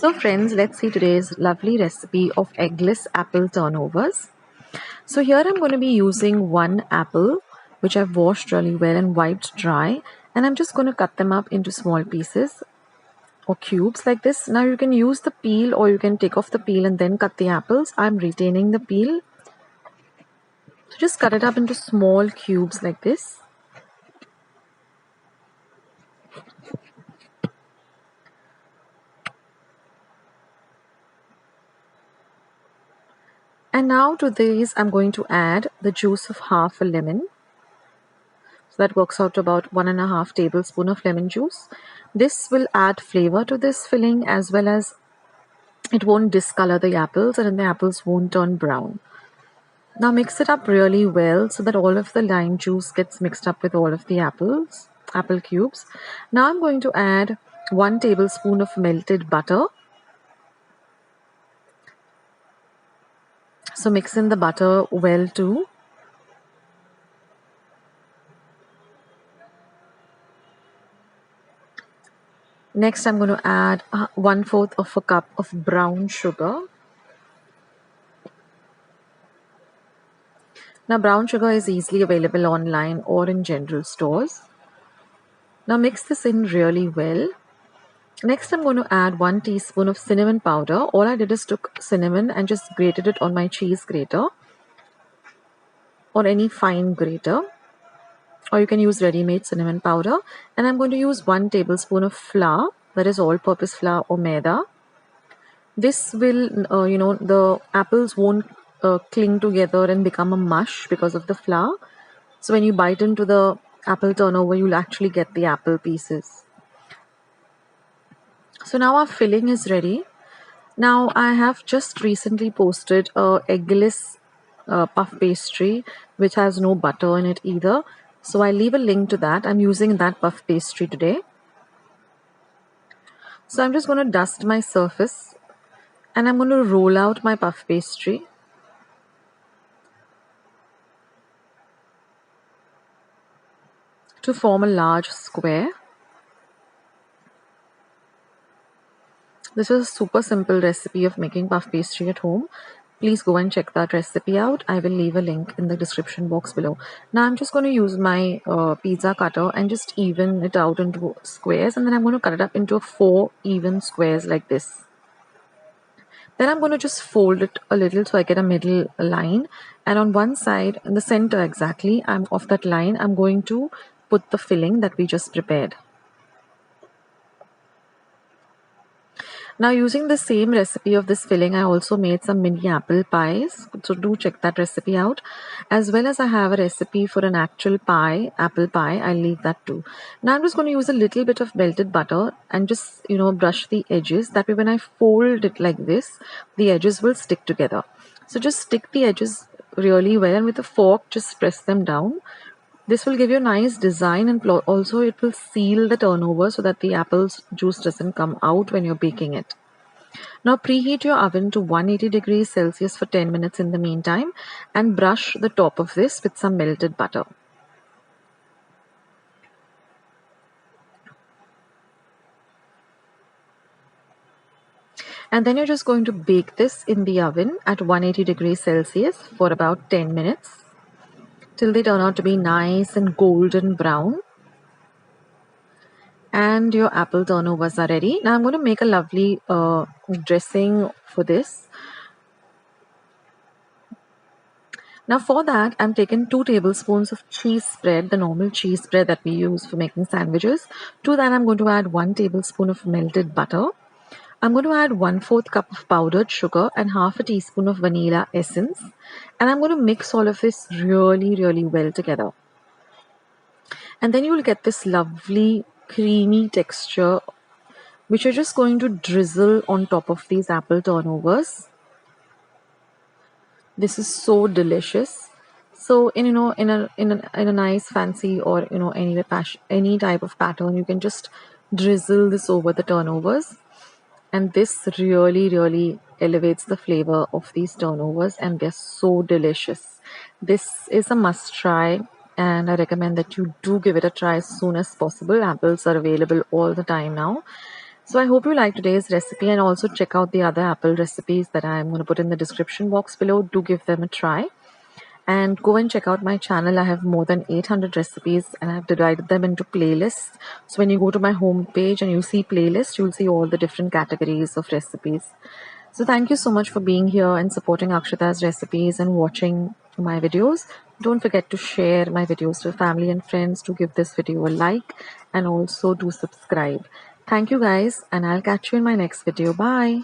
So friends, let's see today's lovely recipe of eggless apple turnovers. So here I'm going to be using one apple which I've washed really well and wiped dry, and I'm just going to cut them up into small pieces or cubes like this. Now you can use the peel or you can take off the peel and then cut the apples. I'm retaining the peel. So just cut it up into small cubes like this. And now to these I'm going to add the juice of half a lemon. So that works out to about 1.5 tablespoons of lemon juice. This will add flavor to this filling, as well as it won't discolor the apples and the apples won't turn brown. Now mix it up really well so that all of the lime juice gets mixed up with all of the apple cubes. Now I'm going to add 1 tablespoon of melted butter. So mix in the butter well too. Next I'm going to add 1/4 of a cup of brown sugar. Now brown sugar is easily available online or in general stores. Now mix this in really well. Next I'm going to add 1 teaspoon of cinnamon powder. All I did is took cinnamon and just grated it on my cheese grater or any fine grater, or you can use ready-made cinnamon powder. And I'm going to use 1 tablespoon of flour, that is all-purpose flour or maida. This will, the apples won't cling together and become a mush because of the flour. So when you bite into the apple turnover, you'll actually get the apple pieces. So now our filling is ready. Now I have just recently posted a eggless puff pastry which has no butter in it either. So I'll leave a link to that. I'm using that puff pastry today. So I'm just going to dust my surface and I'm going to roll out my puff pastry. To form a large square. This is a super simple recipe of making puff pastry at home. Please go and check that recipe out. I will leave a link in the description box below. Now I'm just going to use my pizza cutter and just even it out into squares, and then I'm going to cut it up into 4 even squares like this. Then I'm going to just fold it a little so I get a middle line, and on one side, in the center exactly, of that line, I'm going to put the filling that we just prepared. Now using the same recipe of this filling, I also made some mini apple pies. So do check that recipe out. As well as I have a recipe for an actual pie, apple pie. I'll leave that too. Now I'm just going to use a little bit of melted butter and just, brush the edges. That way when I fold it like this, the edges will stick together. So just stick the edges really well and with a fork, just press them down. This will give you a nice design, and also it will seal the turnover so that the apple's juice doesn't come out when you're baking it. Now preheat your oven to 180 degrees Celsius for 10 minutes in the meantime, and brush the top of this with some melted butter. And then you're just going to bake this in the oven at 180 degrees Celsius for about 10 minutes. Till they turn out to be nice and golden brown. And your apple turnovers are ready. Now I'm going to make a lovely dressing for this. Now for that, I'm taking 2 tablespoons of cheese spread, the normal cheese spread that we use for making sandwiches. To that, I'm going to add 1 tablespoon of melted butter. I'm going to add 1/4 cup of powdered sugar and half a teaspoon of vanilla essence. And I'm going to mix all of this really, really well together. And then you will get this lovely creamy texture, which you're just going to drizzle on top of these apple turnovers. This is so delicious. So in a nice fancy or any type of pattern, you can just drizzle this over the turnovers, and this really, really elevates the flavor of these turnovers, and they're so delicious. This is a must try, and I recommend that you do give it a try as soon as possible. Apples are available all the time now. So I hope you like today's recipe, and also check out the other apple recipes that I'm going to put in the description box below. Do give them a try. And go and check out my channel. I have more than 800 recipes and I've divided them into playlists. So when you go to my home page and you see playlist, you'll see all the different categories of recipes. So thank you so much for being here and supporting Akshita's recipes and watching my videos. Don't forget to share my videos to family and friends, to give this video a like, and also do subscribe. Thank you guys, and I'll catch you in my next video. Bye.